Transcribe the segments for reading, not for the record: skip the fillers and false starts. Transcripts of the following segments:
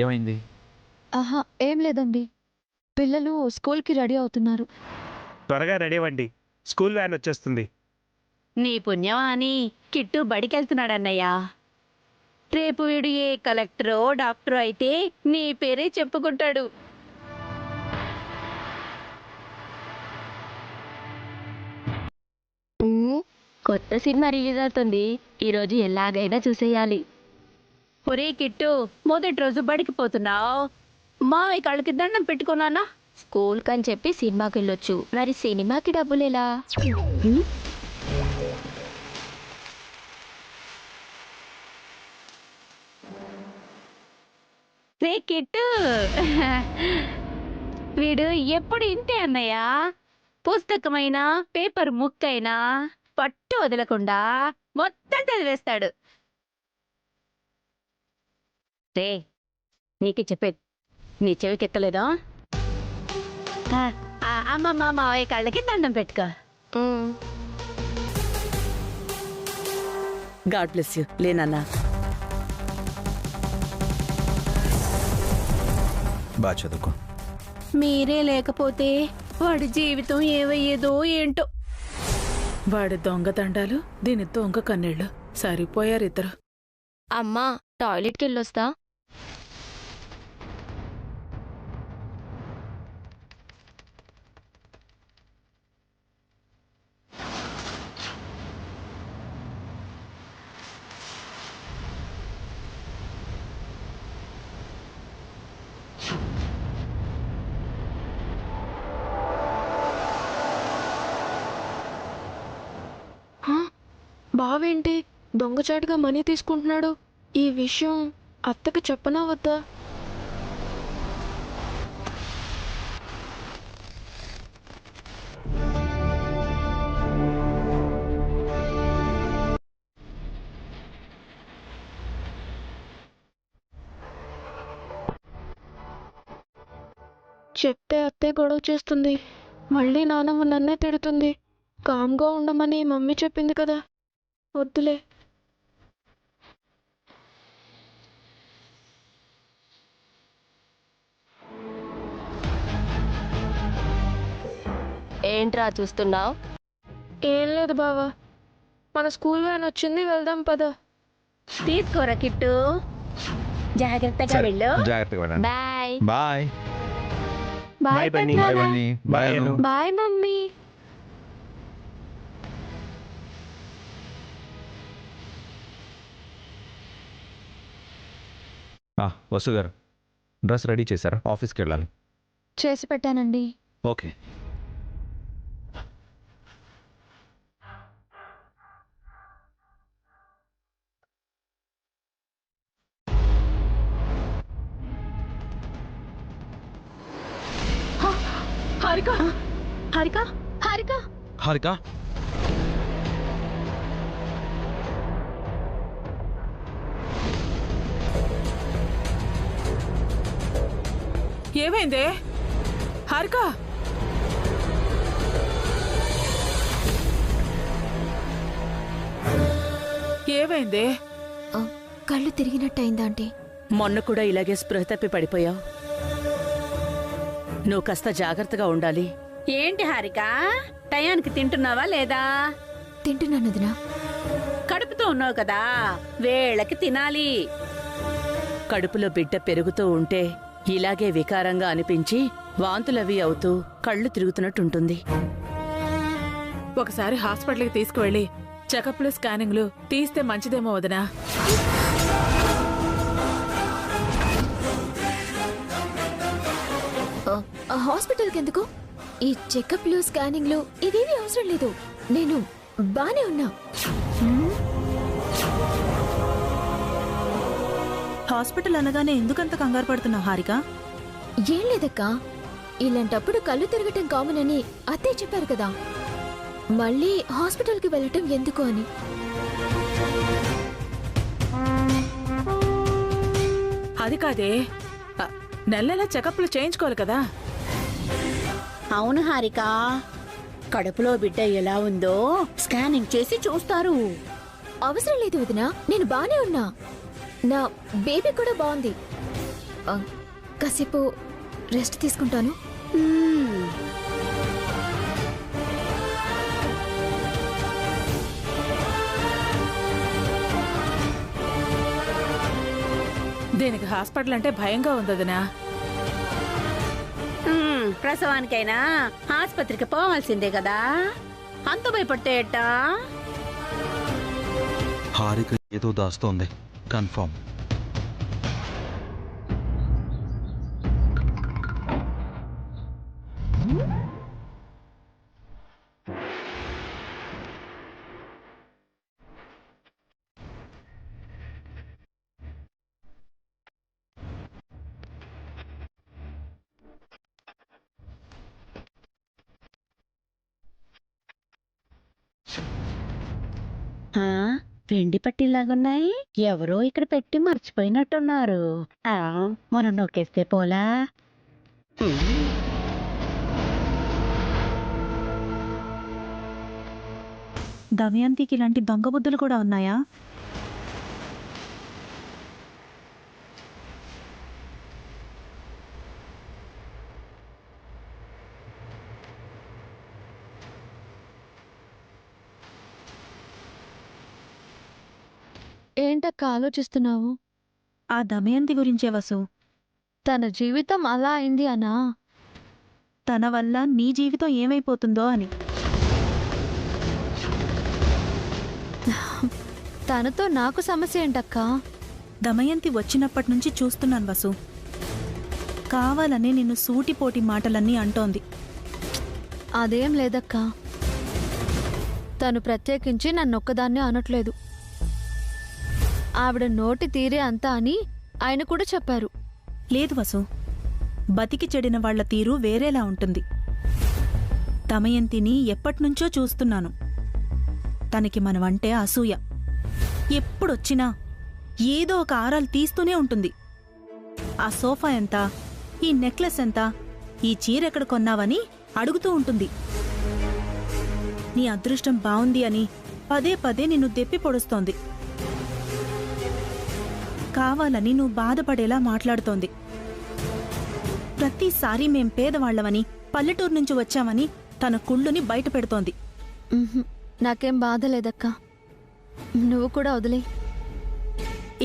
ఏమైంది? ఆహా! ఏం లేదండి. పిల్లలు స్కూల్‌కి రెడీ అవుతున్నారు. త్వరగా రెడీ అవ్వండి. స్కూల్ వ్యాన్ వచ్చేస్తుంది. నీ పుణ్యమా అని కిట్టు బడికెళ్తున్నాడన్నయ్యా. రేపు వీడు ఏ కలెక్టరో డాక్టరో అయితే నీ పేరే చెప్పుకుంటాడు. కొత్త సినిమా రిలీజ్ అవుతుంది. ఈరోజు ఎలాగైనా చూసేయాలి. ఒరే కిట్టు, మొదటి రోజు బడికి పోతున్నావు. మావయ్య కాళ్ళకి దండం పెట్టుకున్నానా? స్కూల్ కని చెప్పి సినిమాకి వెళ్ళొచ్చు, మరి సినిమాకి డబ్బులు ఎలా? రే కిట్టు, వీడు ఎప్పుడు ఇంతే అన్నయ్య. పుస్తకమైనా పేపర్ ముక్కైనా పట్టు వదలకుండా మొత్తం చదివేస్తాడు. రే, నీకే చెప్పేది, నీ చెవికెక్కలేదా? అమ్మమ్మ మావయ్య కాళ్ళకి దండం పెట్టుకో. God bless you. లేనన్నా. బాగా చదువుకో. మీరే లేకపోతే వాడి జీవితం ఏమయ్యేదో ఏంటో. వాడి దొంగ దండాలు, దీని దొంగ కన్నీళ్లు సరిపోయారు ఇద్దరు. అమ్మా, టాయిలెట్కి వెళ్ళొస్తా. బావేంటి దొంగచాటుగా మనీ తీసుకుంటున్నాడు? ఈ విషయం అత్తకి చెప్పనా వద్దా? చెప్తే అత్తే గొడవ చేస్తుంది. మళ్ళీ నానమ్మ నన్నే తిడుతుంది. కామ్గా ఉండమని మమ్మీ చెప్పింది కదా, వద్దులే. ఏంట్రా చూస్తున్నావు? ఏం లేదు బావా, మన స్కూల్ వ్యాన్ వచ్చింది, వెళ్దాం పద. తీసుకోరా కిట్టు, జాగ్రత్తగా వెళ్ళు. జాగ్రత్తగా వెళ్ళండి. Bye. Bye. Bye Bunny. Bye Bunny. Bye Anu. Bye mummy. Vasu గారు, డ్రెస్ రెడీ చేశారా? ఆఫీస్కి వెళ్ళాలి. చేసి పెట్టానండి. ఓకే. హారిక, హారిక, హారిక, హారిక, ఏమైందే? హారిక, ఏమైందే? కళ్ళు తిరిగినట్టయిందా ఆంటీ? మొన్న కూడా ఇలాగే స్పృహ తప్పి పడిపోయావు. నువ్వు కాస్త జాగ్రత్తగా ఉండాలి. ఏంటి హారిక, టయానికి తింటున్నావా లేదా? తింటున్నాను వదినా. కడుపుతో ఉన్నావు కదా, వేళకి తినాలి. కడుపులో బిడ్డ పెరుగుతూ ఉంటే ఇలాగే వికారంగా అనిపించి వాంతులవి అవుతూ కళ్ళు తిరుగుతున్నట్టుంటుంది. ఒకసారి హాస్పిటల్కి తీసుకువెళ్ళి చెకప్లు, స్కానింగ్లు తీస్తే మంచిదేమో వదినా. హాస్పిటల్కి ఎందుకు? ఈ చెకప్లు, స్కానింగ్లు ఇవేవి అవసరం లేదు. నేను బానే ఉన్నా. హాస్పిటల్ అనగానే ఎందుకంత కంగారు పడుతున్నావు హారిక? ఏం లేదక్కా, ఇలాంటప్పుడు కళ్ళు తిరగటం కామన్ అని అత్తయ్య చెప్పారు కదా, మళ్ళీ హాస్పిటల్కి వెళ్ళటం ఎందుకు అని. అది కాదే, నెల నెల చెకప్లు చేయించుకోవాలి కదా. అవును హారిక, కడుపులో బిడ్డ ఎలా ఉందో స్కానింగ్ చేసి చూస్తారు. అవసరం లేదు వదినా, నేను బానే ఉన్నా. నా బేబీ కూడా బాగుంది. ఆ, కాసేపు రెస్ట్ తీసుకుంటాను. దీనికి హాస్పిటల్ అంటే భయంగా ఉందదినా. ప్రసవానికైనా ఆసుపత్రికి పోవాల్సిందే కదా, అంత భయపడితే ఎట్టా? హారిక ఏదో దాస్తోంది కన్ఫర్మ్. ఆ, వెండి పట్టిలాగున్నాయి. ఎవరో ఇక్కడ పెట్టి మర్చిపోయినట్టున్నారు. ఆ, మనం నొక్కేస్తే పోలా? దమయంతికి ఇలాంటి దొంగ బుద్ధులు కూడా ఉన్నాయా? ఏంటక్క ఆలోచిస్తున్నావు? ఆ దమయంతి గురించే వసు. తన జీవితం అలా అయింది అనా? తన వల్ల నీ జీవితం ఏమైపోతుందో అని. తనతో నాకు సమస్య ఏంటక్క? దమయంతి వచ్చినప్పటి నుంచి చూస్తున్నాను వసు. కావాలని నిన్ను సూటిపోటి మాటలన్నీ అంటోంది. అదేం లేదక్క. తను ప్రత్యేకించి నన్నొక్కదాన్నే అనట్లేదు. ఆవిడ నోటి తీరే అంతా అని ఆయన కూడా చెప్పారు. లేదు వసు, బతికి చెడిన వాళ్ల తీరు వేరేలా ఉంటుంది. దమయంతిని ఎప్పటినుంచో చూస్తున్నాను. తనకి మనమంటే అసూయ. ఎప్పుడొచ్చినా ఏదో ఒక ఆరాలు తీస్తూనే ఉంటుంది. ఆ సోఫా ఎంత, ఈ నెక్లెస్ ఎంత, ఈ చీరెక్కడ కొన్నావని అడుగుతూ ఉంటుంది. నీ అదృష్టం బావుంది అని పదే పదే నిన్ను దెప్పి పొడుస్తోంది. కావాలని నువ్వు బాధపడేలా మాట్లాడుతోంది. ప్రతిసారి మేం పేదవాళ్లమని, పల్లెటూరు నుంచి వచ్చామని తన కుళ్ళుని బయట పెడుతోంది. నాకేం బాధ లేదక్క. నువ్వు కూడా వదిలే.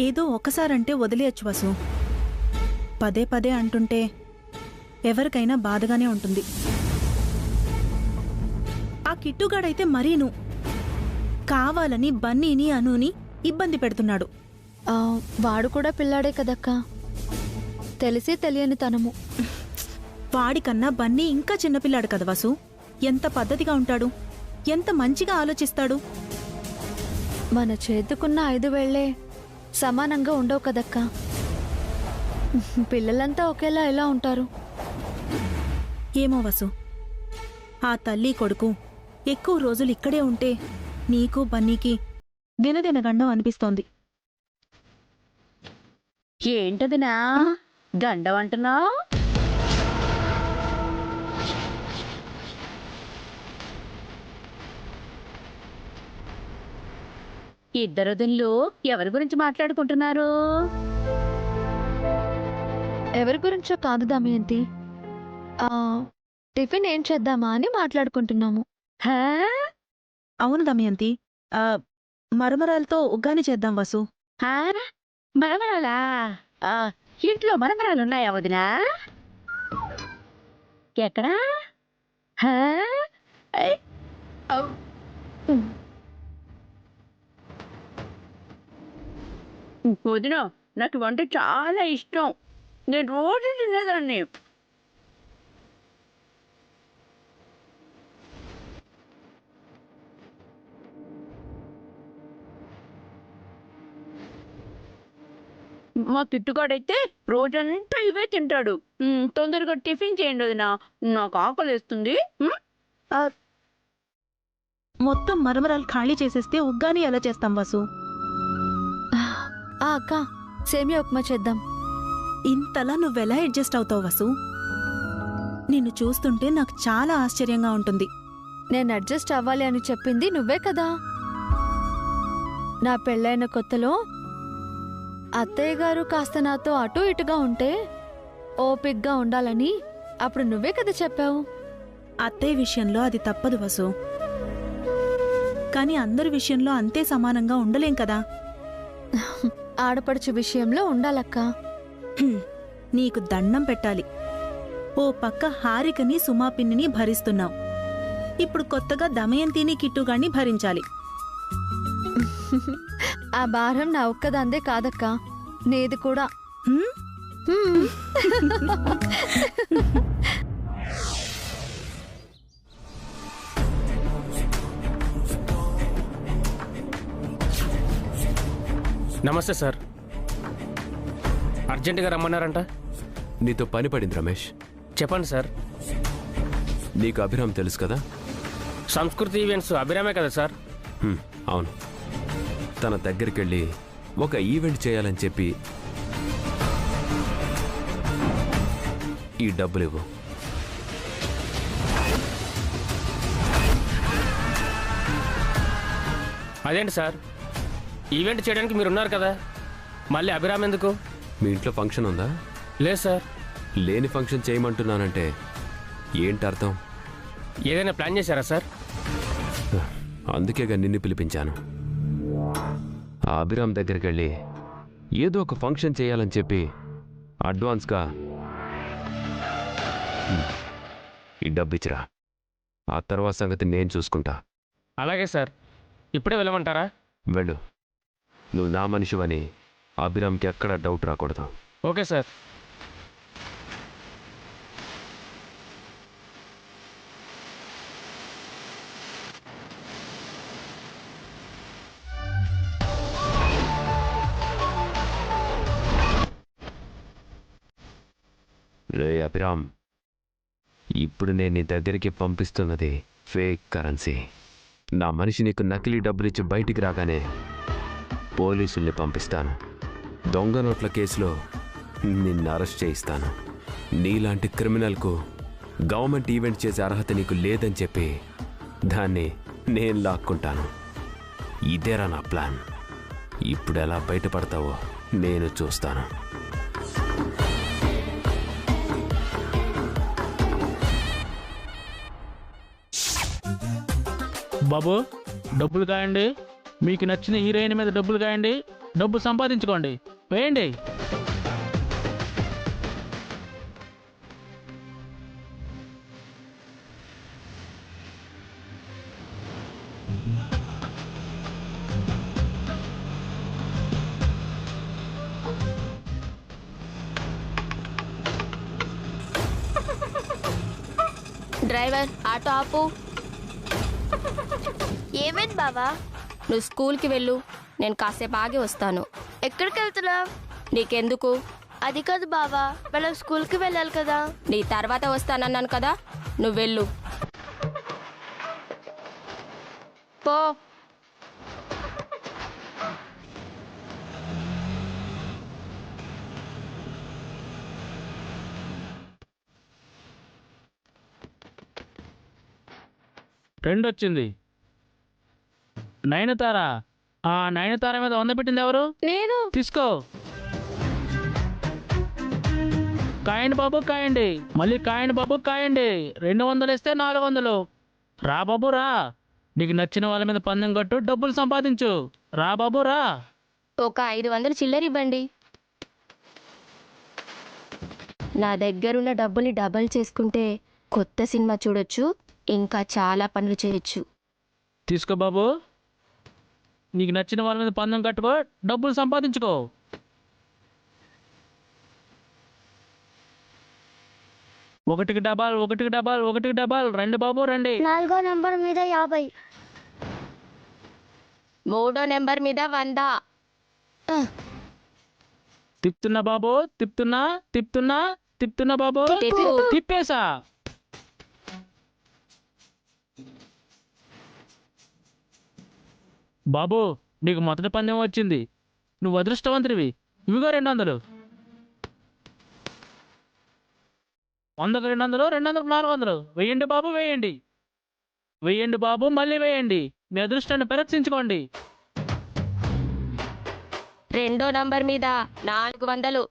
ఏదో ఒకసారంటే వదిలేయచ్చు వసు. పదే పదే అంటుంటే ఎవరికైనా బాధగానే ఉంటుంది. ఆ కిట్టుగాడైతే మరీను కావాలని బన్నీని అనూని ఇబ్బంది పెడుతున్నాడు. వాడు కూడా పిల్లాడే కదక్క. తెలిసి తెలియని తనము. వాడికన్నా బన్నీ ఇంకా చిన్నపిల్లాడు కదా వసు. ఎంత పద్ధతిగా ఉంటాడు, ఎంత మంచిగా ఆలోచిస్తాడు. మన చేతుకున్న 5 వేళ్లే సమానంగా ఉండవు కదక్క. పిల్లలంతా ఒకేలా ఎలా ఉంటారు? ఏమో వసు, ఆ తల్లి కొడుకు ఎక్కువ రోజులు ఇక్కడే ఉంటే నీకు బన్నీకి దినదినగండం అనిపిస్తోంది. ఏంటదినా గండం అంటున్నావు? ఇద్దరు వదిన్లు ఎవరి గురించి మాట్లాడుకుంటున్నారు? ఎవరి గురించో కాదు దమయంతి. టిఫిన్ ఏం చేద్దామా అని మాట్లాడుకుంటున్నాము. హా? అవును దమయంతి, మరమరాలతో ఉగ్గాని చేద్దాం వసు. హా? మరమరాలా? ఇంట్లో మరమరాలున్నాయా వదినా? ఎక్కడా? హా? ఐ, ఔ. వదిన, నాకు వంట చాలా ఇష్టం. నేను రోజు తినేదాన్ని. మా తిట్టుగాడైతే రోజంతా ఇవే తింటాడు. తొందరగా టిఫిన్ చేయండి వదినా, నాకు ఆకలిస్తుంది. మొత్తం మరమరాలు ఖాళీ చేసేస్తే ఉగ్గాని ఎలా చేస్తాం వసు? అక్క, సేమియా ఉప్మా చేద్దాం. ఇంతలా నువ్వెలా అడ్జస్ట్ అవుతావు వసు? నిన్ను చూస్తుంటే నాకు చాలా ఆశ్చర్యంగా ఉంటుంది. నేను అడ్జస్ట్ అవ్వాలి అని చెప్పింది నువ్వే కదా. నా పెళ్ళైన కొత్తలో అత్తయ్య గారు కాస్త నాతో అటు ఇటుగా ఉంటే ఓపిగ్గా ఉండాలని అప్పుడు నువ్వే కదా చెప్పావు. అత్తయ్య విషయంలో అది తప్పదు వసు. కానీ అందరి విషయంలో అంతే సమానంగా ఉండలేం కదా. ఆడపడుచు విషయంలో ఉండాలక్క. నీకు దండం పెట్టాలి. ఓ పక్క హారికని సుమాపిన్నిని భరిస్తున్నావు, ఇప్పుడు కొత్తగా దమయంతిని కిట్టుగాన్ని భరించాలి. ఆ భారం నా ఒక్కదాందే కాదక్క, నీది కూడా. హ్మ్? హ్మ్. నమస్తే సార్, అర్జెంటుగా రమ్మన్నారంట. నీతో పని పడింది రమేష్. చెప్పండి సార్. నీకు అభిరామ్ తెలుసు కదా? సంస్కృతి ఈవెంట్స్ అభిరామే కదా సార్? అవును. తన దగ్గరికి వెళ్ళి ఒక ఈవెంట్ చేయాలని చెప్పి ఈ డబ్బులు ఇవ్వు. అదేంటి సార్, ఈవెంట్ చేయడానికి మీరున్నారు కదా, మళ్ళీ అభిరామ్ ఎందుకు? మీ ఇంట్లో ఫంక్షన్ ఉందా? లేదు సార్. లేని ఫంక్షన్ చేయమంటున్నానంటే ఏంటి అర్థం? ఏదైనా ప్లాన్ చేశారా సార్? అందుకేగా నిన్ను పిలిపించాను. ఆ అభిరామ్ దగ్గరికి వెళ్ళి ఏదో ఒక ఫంక్షన్ చేయాలని చెప్పి అడ్వాన్స్గా ఈ డబ్బు ఇచ్చిరా. ఆ తర్వాత సంగతి నేను చూసుకుంటా. అలాగే సార్. ఇప్పుడే వెళ్ళమంటారా? వెళ్ళు. నువ్వు నా మనిషివని అభిరామ్కి ఎక్కడ డౌట్ రాకూడదు. Okay sir. రే అభిరామ్, ఇప్పుడు నేను నీ దగ్గరికి పంపిస్తున్నది ఫేక్ కరెన్సీ. నా మనిషి నీకు నకిలీ డబ్బులిచ్చి బయటికి రాగానే పోలీసుల్ని పంపిస్తాను. దొంగ నోట్ల కేసులో నిన్ను అరెస్ట్ చేయిస్తాను. నీలాంటి క్రిమినల్కు గవర్నమెంట్ ఈవెంట్ చేసే అర్హత నీకు లేదని చెప్పి దాన్ని నేను లాక్కుంటాను. ఇదేరా నా ప్లాన్. ఇప్పుడు ఎలా బయటపడతావో నేను చూస్తాను. బాబు, డబ్బులు కాయండి. మీకు నచ్చిన హీరోయిన్ మీద డబ్బులు కాయండి. డబ్బు సంపాదించుకోండి. వేయండి. డ్రైవర్, ఆటో ఆపు. ఏమైంది బావా? నువ్వు స్కూల్కి వెళ్ళు, నేను కాసేపు ఆగి వస్తాను. ఎక్కడికి వెళ్తున్నావు? నీకెందుకు? అది కాదు బావా, మనం స్కూల్కి వెళ్ళాలి కదా. నీ తర్వాత వస్తానన్నాను కదా, నువ్వు వెళ్ళు. పో. ట్రెండ్ వచ్చింది. నయనతార. ఆ నయనతార మీద 100 పెట్టింది ఎవరు? నేను. తీసుకో. కాయండి బాబు, కాయండి. మళ్ళీ కాయండి బాబు, కాయండి. 200 ఇస్తే 400. రా బాబు రా. నీకు నచ్చిన వాళ్ళ మీద పందెం కట్టు, డబ్బులు సంపాదించు. రా బాబు రా. ఒక 500 చిల్లర ఇవ్వండి. నా దగ్గరున్న డబ్బుని డబల్ చేసుకుంటే కొత్త సినిమా చూడొచ్చు, ఇంకా చాలా పనులు చేయొచ్చు. తీసుకో బాబు. నీకు నచ్చిన వాళ్ళ మీద పందెం కట్టుకో, డబ్బులు సంపాదించుకో. ఒకటికి డబాల్, ఒకటికి డబాల్, ఒకటికి డబాల్. రండి బాబు రండి. 4వ నంబర్ మీద 50. 3వ నెంబర్ మీద 100. తిప్పుతున్నా బాబు, తిప్పుతున్నా, తిప్పుతున్నా, తిప్పుతున్నా బాబు. తిప్పు. తిప్పేసా. బాబు, నీకు మొదటి పందెం వచ్చింది. నువ్వు అదృష్టవంతుడివి. ఇవిగో 200. 100కు 200, 200కు 400. వేయండి బాబు, వేయండి. వేయండి బాబు, మళ్ళీ వేయండి. మీ అదృష్టాన్ని పరీక్షించుకోండి. 2వ నంబర్ మీద 400.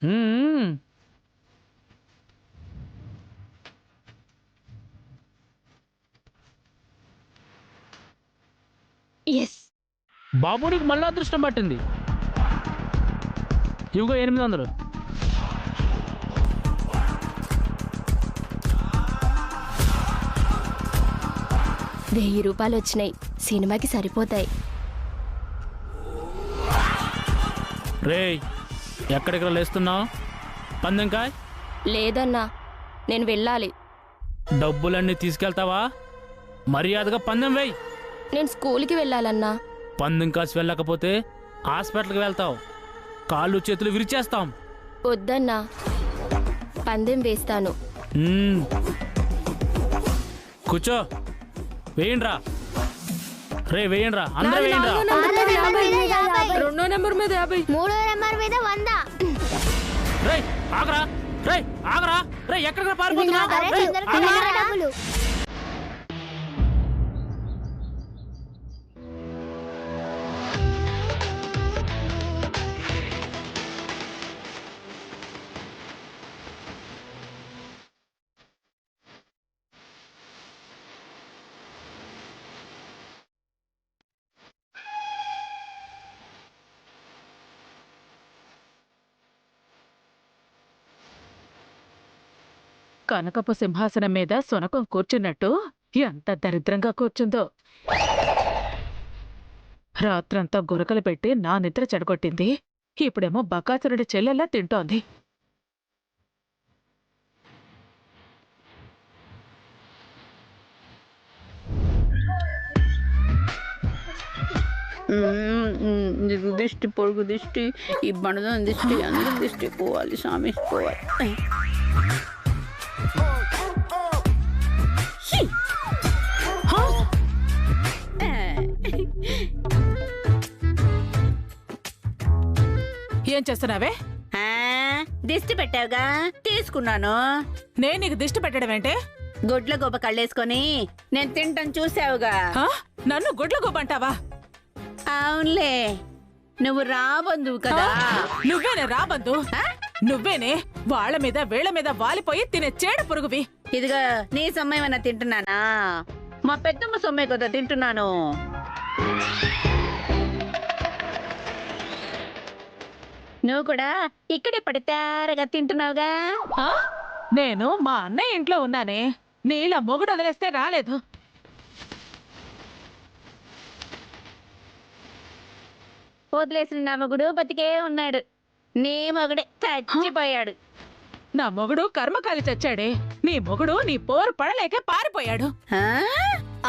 మ్మ్. ఎస్. బాబు నీకు మళ్ళీ అదృష్టం పట్టింది. ఇవిగో 800. ₹1000 వచ్చినాయి, సినిమాకి సరిపోతాయి. రేయ్ ఎక్కడికి లేస్తున్నావు? పందెంకాయ్. లేదన్నా, నేను వెళ్ళాలి. డబ్బులన్నీ తీసుకెళ్తావా? మర్యాదగా పందెం వేయి. నేను స్కూల్కి వెళ్ళాలన్నా. పందెం కాసి వెళ్ళకపోతే హాస్పిటల్కి వెళ్తావు. కాళ్ళు చేతులు విరిచేస్తాం. వద్దన్నా, పందెం వేస్తాను. కూర్చో. వేయండ్రా. రే వేయండ్రా, అందరూ వేయండ్రా. 2 నెంబర్ మీద 50. 3 నెంబర్ మీద 100. రే ఆగరా. రే ఆగరా. రే ఎక్కడికి అరే, పారిపోతున్నావు? తొందరగా రా, డబ్బులు. కనకపు సింహాసనం మీద సునకం కూర్చున్నట్టు ఎంత దరిద్రంగా కూర్చుందో. రాత్రంతా గురకలు పెట్టి నా నిద్ర చెడగొట్టింది. ఇప్పుడేమో బకాసురుడి చెల్లెల్లా తింటోంది. దిష్టి, పొడుగు దిష్టి, ఈ బండదం దిష్టి, అందరి దిష్టి పోవాలి, స్వామి పోవాలి. ఏం చేస్తున్నావే? దిష్టి పెట్టావుగా, తీసుకున్నాను. నేను నీకు దిష్టి పెట్టడం ఏంటే? గొడ్ల గోప కళ్ళేసుకొని నేను తింటాం చూసావుగా. నన్ను గుడ్ల గోపంటావా? అవునులే, నువ్వు రాబందువు కదా. నువ్వేనే రాబందు. నువ్వేనే వాళ్ళ మీద వీళ్ళ మీద వాలిపోయి తినే చేడ పురుగువి. ఇదిగా నీ సొమ్మేమన్నా తింటున్నానా? మా పెద్దమ్మ సొమ్మే కదా తింటున్నాను. నువ్వు కూడా ఇక్కడే పడితేరగా తింటున్నావుగా. నేను మా అన్నయ్య ఇంట్లో ఉన్నానే, నీళ్ళ మొగుడు వదిలేస్తే రాలేదు. వదిలేసిన నా మొగుడు బతికే ఉన్నాడు. నీ మొగుడే చచ్చిపోయాడు. నా మొగుడు కర్మకాలి చచ్చాడే. నీ మొగుడు నీ పోరు పడలేక పారిపోయాడు.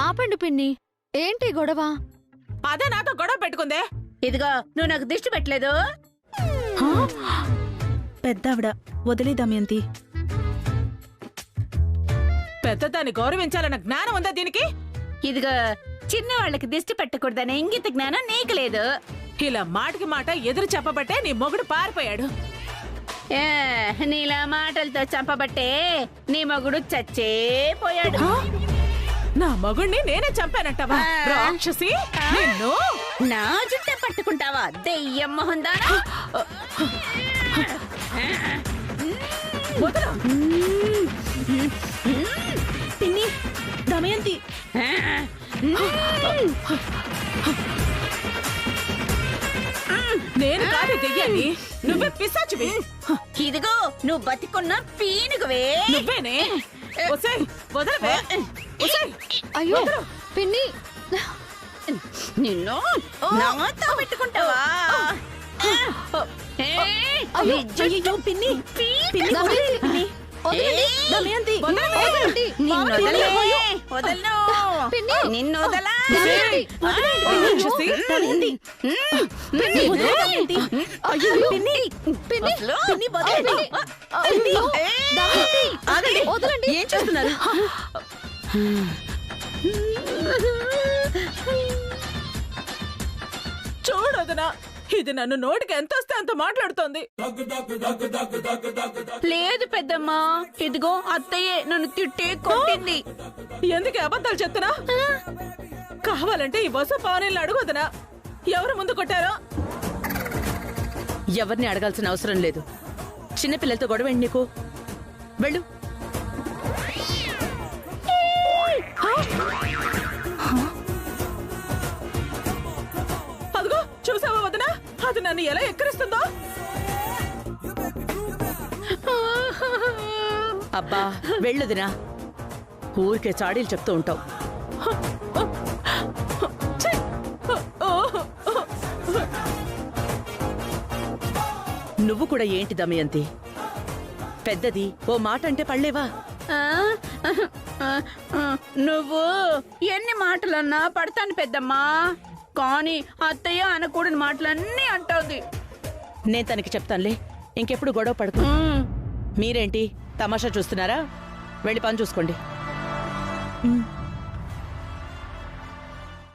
ఆపండి పిన్ని, ఏంటి గొడవ? అదే నాతో గొడవ పెట్టుకుందే. ఇదిగో నువ్వు నాకు దిష్టి పెట్టలేదు. పెద్దావిడ వదిలే దమయంతి. పెద్దదాన్ని గౌరవించాలన్న జ్ఞానం ఉందా దీనికి? ఇదిగో చిన్న వాళ్ళకి దిష్టి పెట్టకూడదని ఇంగిత జ్ఞానం నీకు లేదు. ఇలా మాటకి మాట ఎదురు చెప్పబట్టే నీ మొగుడు పారిపోయాడు. నీలా మాటలతో చంపబట్టే నీ మొగుడు చచ్చేపోయాడు. నా మగుణ్ణి నేనే చంపానంటావా రాక్షసి? నిన్ను నా జుట్టే పట్టుకుంటావా దెయ్యం మొహందానా? పిన్ని, దమయంతి. నేను కాదు దెయ్యాన్ని, నువ్వే పిశాచివి. ఇదిగో నువ్వు బతికున్న పీనుగువే. నువ్వేనే. ఒసేయ్, వదలవే. ఒసేయ్, అయ్యో పిన్ని, నిన్ను నాతో పెట్టుకుంటావా? అయ్యో పిన్ని, దమయంతి, దమయంతి. నిన్ను వదలా. రాక్షసి, దమయంతి. పిన్ని, దమయంతి. అయ్యో పిన్ని, పిన్ని, పిన్ని వదలండి. పిన్ని, దమయంతి, వదలండి. ఏం చేస్తున్నారు? చూడొదనా, ఇది నన్ను నోటికి ఎంత వస్తే అంత మాట్లాడుతోంది. లేదు పెద్దమ్మా, ఇదిగో అత్తయ్యే నన్ను తిట్టే కొట్టింది. ఎందుకు అబద్ధాలు చెప్తున్నా? కావాలంటే ఈ వసు పానీళ్ళు అడుగుదనా, ఎవరు ముందు కొట్టారో? ఎవరిని అడగాల్సిన అవసరం లేదు. చిన్నపిల్లలతో గొడవ ఏంటి నీకు? వెళ్ళు. అదిగో చూసావా వదినా, అది నన్ను ఎలా ఎక్కిరిస్తుందో. అబ్బా వెళ్ళొదినా, ఊరికే చాడీలు చెప్తూ ఉంటావు. నువ్వు కూడా ఏంటి దమయంతి, పెద్దది ఓ మాట అంటే పడలేవా? నువ్వు ఎన్ని మాటలన్నా పడతాను పెద్దమ్మా, కానీ అత్తయ్య అనకూడని మాటలన్నీ అంటోంది. నేను తనకి చెప్తానులే, ఇంకెప్పుడు గొడవ పడకు. మీరేంటి తమాషా చూస్తున్నారా? వెళ్ళి పని చూసుకోండి.